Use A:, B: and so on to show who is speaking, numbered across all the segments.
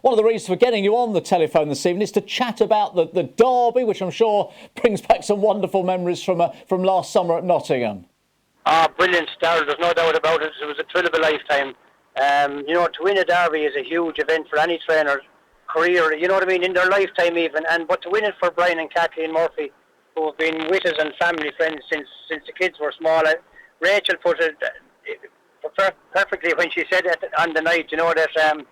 A: one of the reasons for getting you on the telephone this evening is to chat about the Derby, which I'm sure brings back some wonderful memories from last summer at Nottingham.
B: Brilliant, Darryl. There's no doubt about it. It was a thrill of a lifetime. To win a Derby is a huge event for any trainer's career, you know what I mean, in their lifetime even. But to win it for Brian and Kathleen Murphy, who have been with us and family friends since the kids were small. Rachel put it perfectly when she said it on the night, that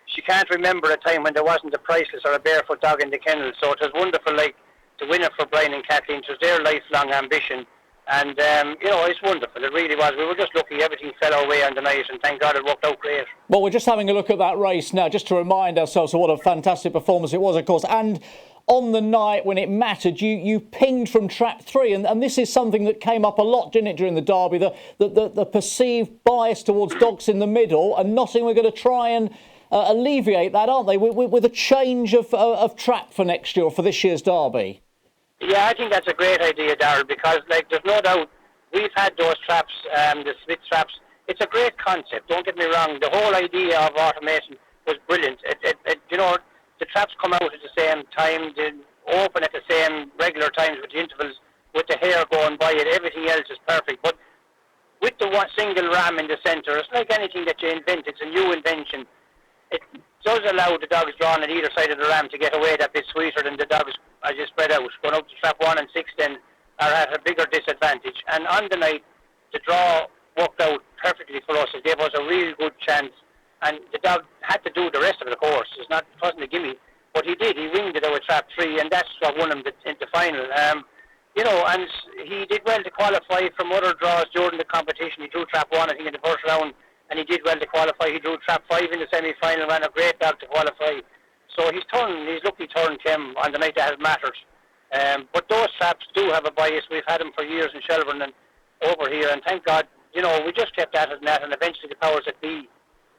B: she can't remember a time when there wasn't a priceless or a barefoot dog in the kennel. So it was wonderful, to win it for Brian and Kathleen. It was their lifelong ambition. And, it's wonderful. It really was. We were just lucky. Everything fell our way on the night, and thank God it worked out great.
A: Well, we're just having a look at that race now, just to remind ourselves of what a fantastic performance it was, of course. And on the night when it mattered, you pinged from trap 3. And this is something that came up a lot, didn't it, during the Derby, the perceived bias towards dogs in the middle. And Nottingham are going to try and alleviate that, aren't they, with a change of trap for next year, or for this year's Derby?
B: Yeah, I think that's a great idea, Darryl, because there's no doubt we've had those traps, the split traps. It's a great concept, don't get me wrong. The whole idea of automation was brilliant. The traps come out at the same time, they open at the same regular times with the intervals, with the hair going by it. Everything else is perfect. But with the one single ram in the centre, it's like anything that you invent. It's a new invention. It does allow the dogs drawn at either side of the ram to get away that bit sweeter than the dogs as you spread out. Going out to trap 1 and 6 then are at a bigger disadvantage. And on the night, the draw worked out perfectly for us. It gave us a real good chance. And the dog had to do the rest of the course. It wasn't a gimme. But he did. He winged it out with trap 3, and that's what won him in the final. And he did well to qualify from other draws during the competition. He drew trap 1, I think, in the first round. And he did well to qualify. He drew trap 5 in the semi-final, ran a great dog to qualify. So his lucky turn came on the night that has mattered. But those traps do have a bias. We've had them for years in Shelburne and over here, and thank God, we just kept at it and that, and eventually the powers that be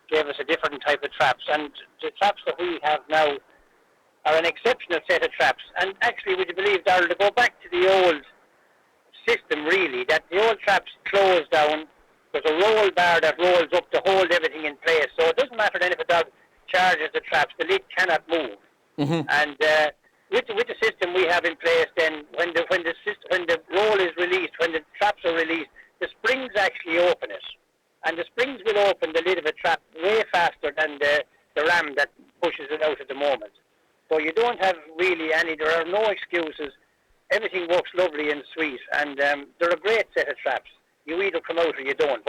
B: gave us a different type of traps. And the traps that we have now are an exceptional set of traps. And actually, would you believe, Darryl, to go back to the old system, really, that the old traps close down. There's a roll bar that rolls up to hold everything in place. So it doesn't matter then if a dog charges the traps, the lid cannot move. Mm-hmm. And with the system we have in place, then when the roll is released, when the traps are released, the springs actually open it, and the springs will open the lid of a trap way faster than the ram that pushes it out at the moment. So you don't have really there are no excuses. Everything works lovely and sweet, and they're a great set of traps. You either come out or you don't.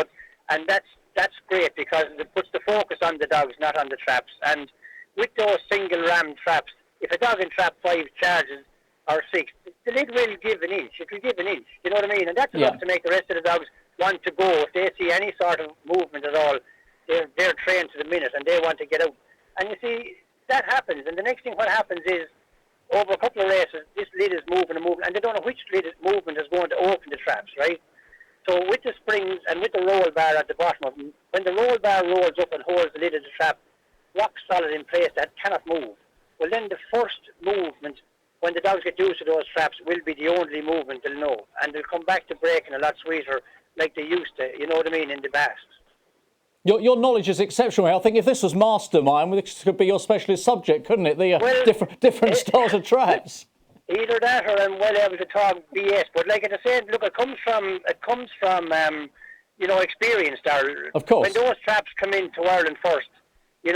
B: And that's great because it puts the focus on the dogs, not on the traps. And with those single ram traps, if a dog in trap 5 charges or 6, the lid will give an inch. It will give an inch. You know what I mean? And that's enough to make the rest of the dogs want to go. If they see any sort of movement at all, they're trained to the minute and they want to get out. And you see, that happens. And the next thing what happens is, over a couple of races, this lid is moving and moving, and they don't know which movement is going to open the traps, right? So with the springs and with the roll bar at the bottom of them, when the roll bar rolls up and holds the lid of the trap rock solid in place that cannot move, well then the first movement, when the dogs get used to those traps, will be the only movement they'll know. And they'll come back to breaking a lot sweeter like they used to, you know what I mean, in the past.
A: Your knowledge is exceptional. I think if this was Mastermind, this could be your specialist subject, couldn't it? The different styles of traps.
B: Either that or I'm well able to talk BS. But like I said, look, it comes from experience, Darryl.
A: Of course.
B: When those traps come into Ireland first, we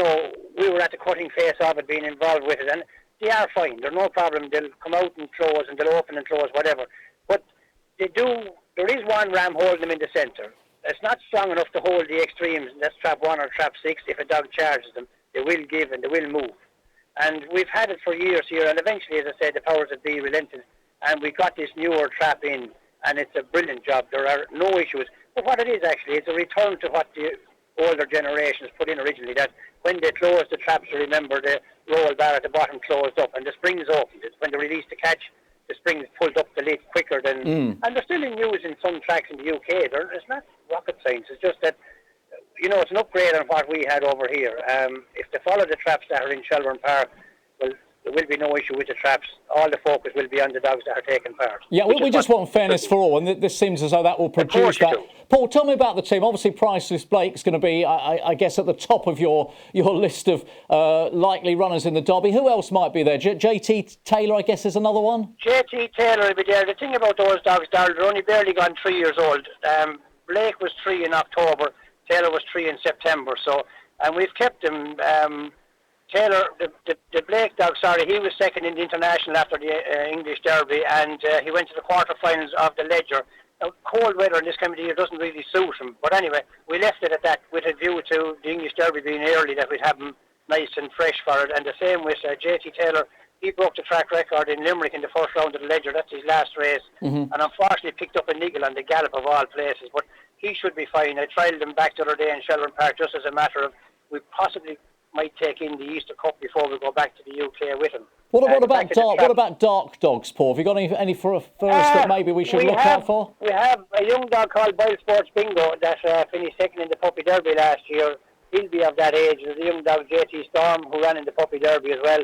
B: were at the cutting face of it, being involved with it, and they are fine. They're no problem. They'll come out and close, and they'll open and close, whatever. But there is one ram holding them in the centre. It's not strong enough to hold the extremes, and that's trap 1 or trap 6. If a dog charges them, they will give and they will move. And we've had it for years here, and eventually, as I said, the powers that be relented, and we got this newer trap in, and it's a brilliant job. There are no issues. But what it is actually, it's a return to what the older generations put in originally, that when they closed the traps, you remember the roll bar at the bottom closed up, and the springs opened. When they released the catch, the springs pulled up the lid quicker than... And they're still in use in some tracks in the UK. It's not rocket science. It's just that, it's an upgrade on what we had over here. If they follow the traps that are in Shelburne Park, well, there will be no issue with the traps. All the focus will be on the dogs that are taking part.
A: Yeah, we just want fairness for all, and this seems as though that will produce that. Paul, tell me about the team. Obviously, Priceless Blake's going to be, I guess, at the top of your list of likely runners in the Derby. Who else might be there? JT Taylor, I guess, is another one?
B: JT Taylor will be there. The thing about those dogs, Darryl, they're only barely gone 3 years old. Blake was 3 in October. Taylor was 3 in September. So, and we've kept them. Taylor, the Blake dog, he was second in the international after the English Derby, and he went to the quarterfinals of the Ledger. Now, cold weather in this time of the year doesn't really suit him, but anyway, we left it at that with a view to the English Derby being early, that we'd have him nice and fresh for it. And the same with JT Taylor. He broke the track record in Limerick in the first round of the Ledger. That's his last race, and unfortunately picked up a niggle on the gallop of all places, but he should be fine. I trialled him back the other day in Shelburne Park just as a matter of, we possibly might take in the Easter Cup before we go back to the UK with him.
A: What about dark dogs, Paul? Have you got any for us that maybe we should look out for?
B: We have a young dog called Boyle Sports Bingo that finished second in the Puppy Derby last year. He'll be of that age. There's a young dog, JT Storm, who ran in the Puppy Derby as well.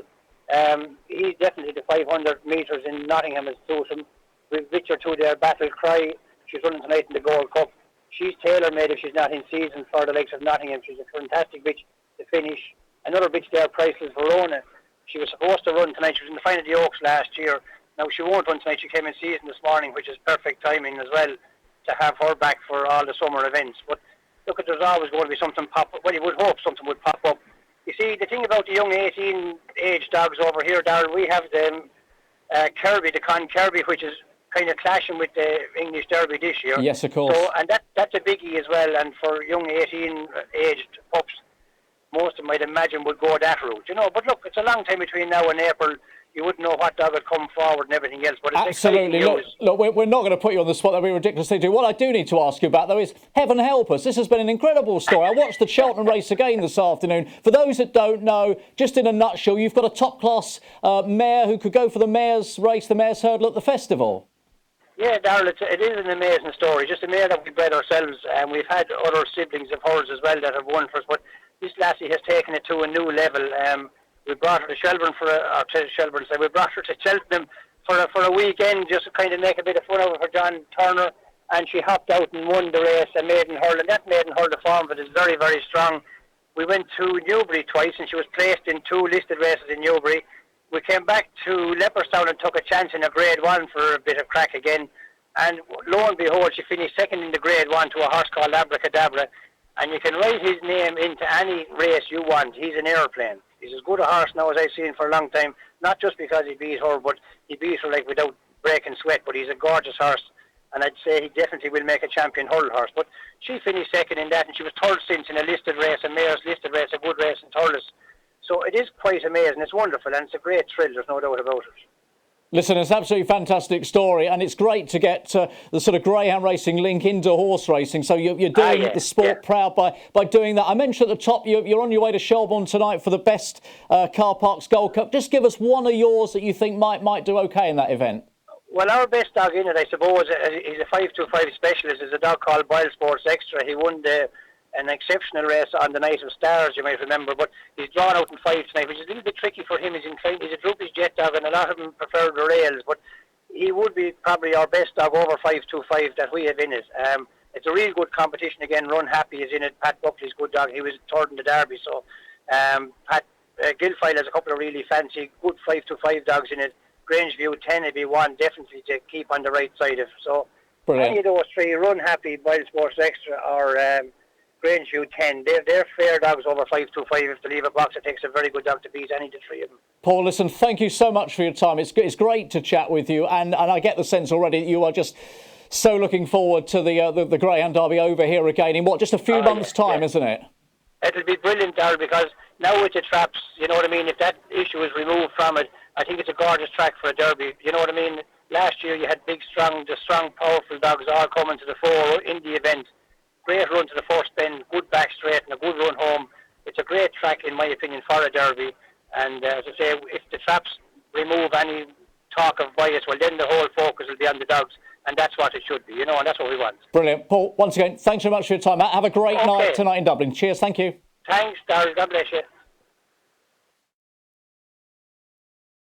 B: He's definitely the 500 metres in Nottingham has suited him. We've Richard two there, Battle Cry. She's running tonight in the Gold Cup. She's tailor-made if she's not in season for the likes of Nottingham. She's a fantastic bitch to finish. Another bitch there, Priceless Verona. She was supposed to run tonight. She was in the final of the Oaks last year. Now she won't run tonight. She came in season this morning, which is perfect timing as well to have her back for all the summer events. But look, there's always going to be something pop up. Well, you would hope something would pop up. You see, the thing about the young 18 age dogs over here, Darryl, we have the Kirby, the Con Kirby, which is kind of clashing with the English Derby this year.
A: Yes, of course.
B: So, and that's a biggie as well. And for young 18 aged pups, most of them, I'd imagine, would go that route, you know. But look, it's a long time between now and April. You wouldn't know what dog would come forward and everything else. But it's
A: absolutely. Look, we're not going to put you on the spot. That would be ridiculously do. What I do need to ask you about, though, is heaven help us. This has been an incredible story. I watched the Cheltenham race again this afternoon. For those that don't know, just in a nutshell, you've got a top-class mare who could go for the mare's race, the mare's hurdle at the festival. Yeah,
B: Darryl, it is an amazing story. Just a mare that we bred ourselves, and we've had other siblings of hers as well that have won for us. But this lassie has taken it to a new level. We brought her to Shelburne we brought her to Cheltenham for a weekend just to kind of make a bit of fun of it for John Turner, and she hopped out and won the race, a maiden hurl, and that maiden hurl, the form of it is very, very strong. We went to Newbury twice, and she was placed in 2 listed races in Newbury. We came back to Leopardstown and took a chance in a Grade 1 for a bit of crack again, and lo and behold, she finished second in the Grade 1 to a horse called Abracadabra, and you can write his name into any race you want. He's an airplane. He's as good a horse now as I've seen for a long time, not just because he beat her, but he beat her like without breaking sweat, but he's a gorgeous horse, and I'd say he definitely will make a champion hurdle horse. But she finished second in that, and she was third since in a listed race, a mare's listed race, a good race in Thurles. So it is quite amazing. It's wonderful, and it's a great thrill. There's no doubt about it.
A: Listen, it's an absolutely fantastic story, and it's great to get the sort of greyhound racing link into horse racing. So you're doing the sport proud by doing that. I mentioned at the top you're on your way to Shelbourne tonight for the best Car Parks Gold Cup. Just give us one of yours that you think might do okay in that event.
B: Well, our best dog in it, I suppose, he's a 525 specialist. Is a dog called Boyle Sports Extra. He won an exceptional race on the Night of Stars, you might remember, but he's drawn out in 5 tonight, which is a little bit tricky for him. He's a Droopy's jet dog, and a lot of them prefer the rails, but he would be probably our best dog over 525 that we have in it. It's a real good competition again. Run Happy is in it. Pat Buckley's good dog. He was third in the Derby, so Pat Guilfoyle has a couple of really fancy, good 525 dogs in it. Grangeview 10 would be one definitely to keep on the right side of. So brilliant. Any of those 3, Run Happy, Boyle Sports Extra, or Grangeview 10, they're fair dogs over 525. If they leave a box, it takes a very good dog to beat any of the 3 of them.
A: Paul, listen, thank you so much for your time. It's great to chat with you, and I get the sense already that you are just so looking forward to the Greyhound Derby over here again in just a few months' time, isn't it?
B: It'll be brilliant, Darryl, because now with the traps, you know what I mean, if that issue is removed from it, I think it's a gorgeous track for a derby. You know what I mean? Last year you had the strong, powerful dogs all coming to the fore in the event. Great run to the first bend, good back straight, and a good run home. It's a great track, in my opinion, for a derby. And as I say, if the traps remove any talk of bias, well, then the whole focus will be on the dogs, and that's what it should be, you know, and that's what we want.
A: Brilliant. Paul, once again, thanks very much for your time. Have a great night tonight in Dublin. Cheers, thank you.
B: Thanks, Darryl. God bless you.